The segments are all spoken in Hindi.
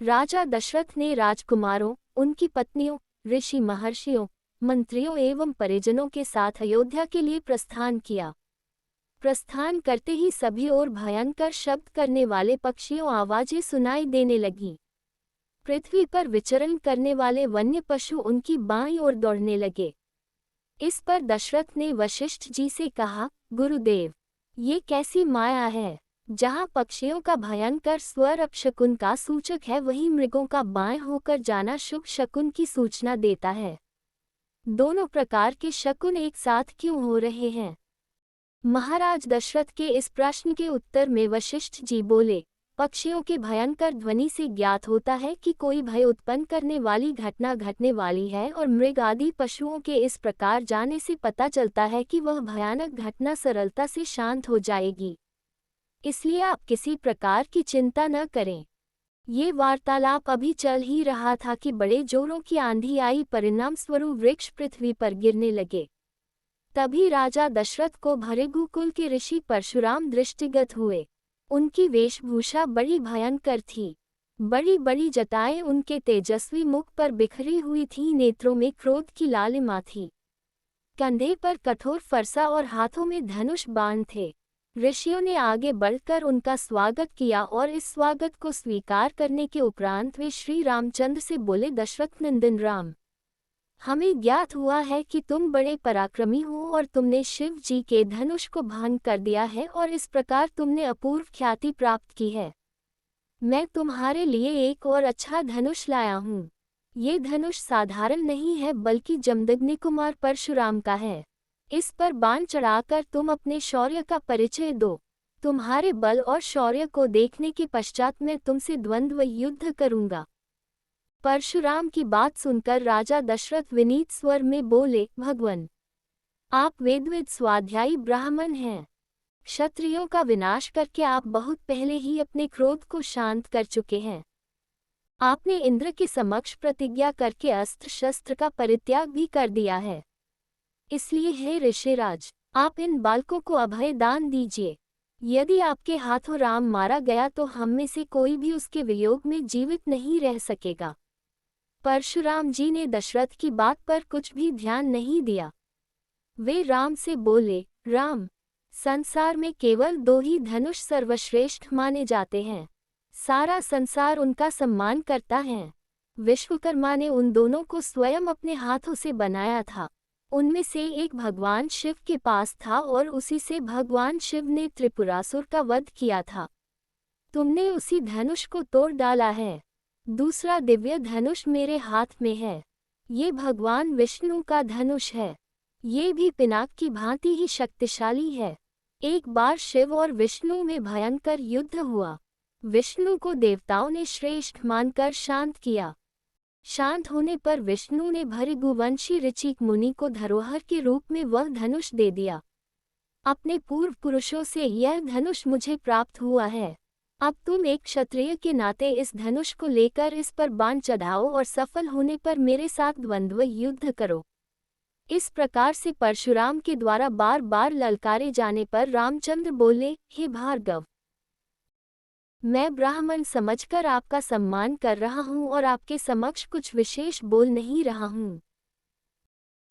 राजा दशरथ ने राजकुमारों, उनकी पत्नियों, ऋषि महर्षियों, मंत्रियों एवं परिजनों के साथ अयोध्या के लिए प्रस्थान किया। प्रस्थान करते ही सभी ओर भयंकर शब्द करने वाले पक्षियों आवाजें सुनाई देने लगीं। पृथ्वी पर विचरण करने वाले वन्य पशु उनकी बाईं ओर दौड़ने लगे। इस पर दशरथ ने वशिष्ठ जी से कहा, गुरुदेव, ये कैसी माया है? जहाँ पक्षियों का भयंकर स्वर अपशकुन का सूचक है, वहीं मृगों का बाएं होकर जाना शुभ शकुन की सूचना देता है। दोनों प्रकार के शकुन एक साथ क्यों हो रहे हैं? महाराज दशरथ के इस प्रश्न के उत्तर में वशिष्ठ जी बोले, पक्षियों के भयंकर ध्वनि से ज्ञात होता है कि कोई भय उत्पन्न करने वाली घटना घटने वाली है, और मृग आदि पशुओं के इस प्रकार जाने से पता चलता है कि वह भयानक घटना सरलता से शांत हो जाएगी। इसलिए आप किसी प्रकार की चिंता न करें। ये वार्तालाप अभी चल ही रहा था कि बड़े जोरों की आंधी आई, परिणाम स्वरूप वृक्ष पृथ्वी पर गिरने लगे। तभी राजा दशरथ को भृगु कुल के ऋषि परशुराम दृष्टिगत हुए। उनकी वेशभूषा बड़ी भयंकर थी। बड़ी बड़ी जटाएं उनके तेजस्वी मुख पर बिखरी हुई थीं, नेत्रों में क्रोध की लालिमा थी। कंधे पर कठोर फरसा और हाथों में धनुष बाण थे। ऋषियों ने आगे बढ़कर उनका स्वागत किया और इस स्वागत को स्वीकार करने के उपरांत वे श्री रामचंद्र से बोले, दशरथ नंदन राम, हमें ज्ञात हुआ है कि तुम बड़े पराक्रमी हो और तुमने शिव जी के धनुष को भंग कर दिया है और इस प्रकार तुमने अपूर्व ख्याति प्राप्त की है। मैं तुम्हारे लिए एक और अच्छा धनुष लाया हूँ। ये धनुष साधारण नहीं है, बल्कि जमदग्नि कुमार परशुराम का है। इस पर बाण चढ़ाकर तुम अपने शौर्य का परिचय दो। तुम्हारे बल और शौर्य को देखने के पश्चात मैं तुमसे द्वंद्व युद्ध करूंगा। परशुराम की बात सुनकर राजा दशरथ विनीत स्वर में बोले, भगवन, आप वेदविद स्वाध्यायी ब्राह्मण हैं। क्षत्रियों का विनाश करके आप बहुत पहले ही अपने क्रोध को शांत कर चुके हैं। आपने इंद्र के समक्ष प्रतिज्ञा करके अस्त्र शस्त्र का परित्याग भी कर दिया है। इसलिए हे ऋषिराज, आप इन बालकों को अभय दान दीजिए। यदि आपके हाथों राम मारा गया तो हम में से कोई भी उसके वियोग में जीवित नहीं रह सकेगा। परशुराम जी ने दशरथ की बात पर कुछ भी ध्यान नहीं दिया। वे राम से बोले, राम, संसार में केवल दो ही धनुष सर्वश्रेष्ठ माने जाते हैं। सारा संसार उनका सम्मान करता है। विश्वकर्मा ने उन दोनों को स्वयं अपने हाथों से बनाया था। उनमें से एक भगवान शिव के पास था और उसी से भगवान शिव ने त्रिपुरासुर का वध किया था। तुमने उसी धनुष को तोड़ डाला है। दूसरा दिव्य धनुष मेरे हाथ में है। ये भगवान विष्णु का धनुष है। ये भी पिनाक की भांति ही शक्तिशाली है। एक बार शिव और विष्णु में भयंकर युद्ध हुआ। विष्णु को देवताओं ने श्रेष्ठ मानकर शांत किया। शांत होने पर विष्णु ने भृगुवंशी ऋचिक मुनि को धरोहर के रूप में वह धनुष दे दिया। अपने पूर्व पुरुषों से यह धनुष मुझे प्राप्त हुआ है। अब तुम एक क्षत्रिय के नाते इस धनुष को लेकर इस पर बाण चढ़ाओ और सफल होने पर मेरे साथ द्वंद्व युद्ध करो। इस प्रकार से परशुराम के द्वारा बार बार ललकारे जाने पर रामचंद्र बोले, हे भार्गव, मैं ब्राह्मण समझकर आपका सम्मान कर रहा हूँ और आपके समक्ष कुछ विशेष बोल नहीं रहा हूँ,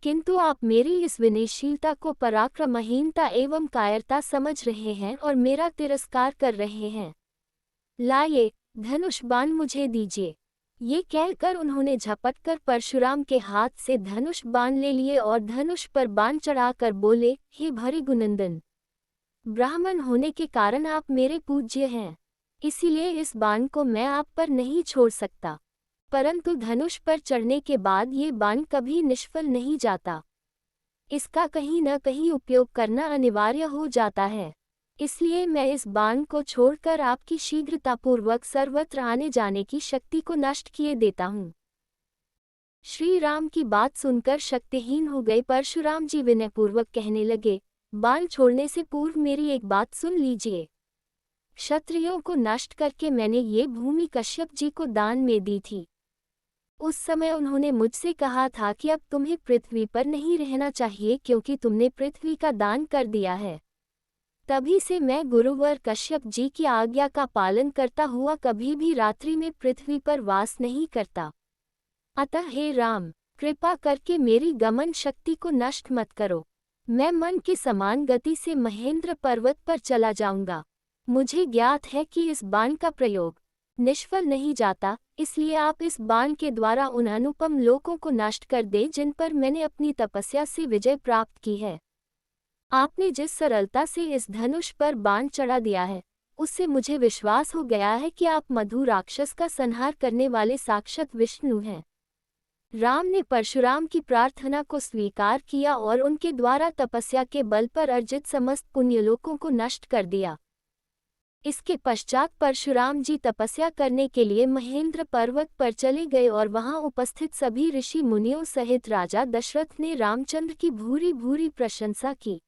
किंतु आप मेरी इस विनयशीलता को पराक्रमहीनता एवं कायरता समझ रहे हैं और मेरा तिरस्कार कर रहे हैं। लाइए, धनुष बाण मुझे दीजिए। ये कहकर उन्होंने झपटकर परशुराम के हाथ से धनुष बाण ले लिए और धनुष पर बाण चढ़ाकर बोले, हे भृगुनंदन, ब्राह्मण होने के कारण आप मेरे पूज्य हैं, इसीलिए इस बाण को मैं आप पर नहीं छोड़ सकता। परंतु धनुष पर चढ़ने के बाद ये बाण कभी निष्फल नहीं जाता। इसका कहीं न कहीं उपयोग करना अनिवार्य हो जाता है। इसलिए मैं इस बाण को छोड़कर आपकी शीघ्रतापूर्वक सर्वत्र आने जाने की शक्ति को नष्ट किए देता हूँ। श्री राम की बात सुनकर शक्तिहीन हो गए परशुराम जी विनयपूर्वक कहने लगे, बाण छोड़ने से पूर्व मेरी एक बात सुन लीजिए। क्षत्रियों को नष्ट करके मैंने ये भूमि कश्यप जी को दान में दी थी। उस समय उन्होंने मुझसे कहा था कि अब तुम्हें पृथ्वी पर नहीं रहना चाहिए, क्योंकि तुमने पृथ्वी का दान कर दिया है। तभी से मैं गुरुवर कश्यप जी की आज्ञा का पालन करता हुआ कभी भी रात्रि में पृथ्वी पर वास नहीं करता। अतः हे राम, कृपा करके मेरी गमन शक्ति को नष्ट मत करो। मैं मन के समान गति से महेंद्र पर्वत पर चला जाऊंगा। मुझे ज्ञात है कि इस बाण का प्रयोग निष्फल नहीं जाता, इसलिए आप इस बाण के द्वारा उन अनुपम लोकों को नष्ट कर दे जिन पर मैंने अपनी तपस्या से विजय प्राप्त की है। आपने जिस सरलता से इस धनुष पर बाण चढ़ा दिया है, उससे मुझे विश्वास हो गया है कि आप मधु राक्षस का संहार करने वाले साक्षात विष्णु हैं। राम ने परशुराम की प्रार्थना को स्वीकार किया और उनके द्वारा तपस्या के बल पर अर्जित समस्त पुण्यलोकों को नष्ट कर दिया। इसके पश्चात परशुराम जी तपस्या करने के लिए महेंद्र पर्वत पर चले गए और वहां उपस्थित सभी ऋषि मुनियों सहित राजा दशरथ ने रामचंद्र की भूरी भूरी प्रशंसा की।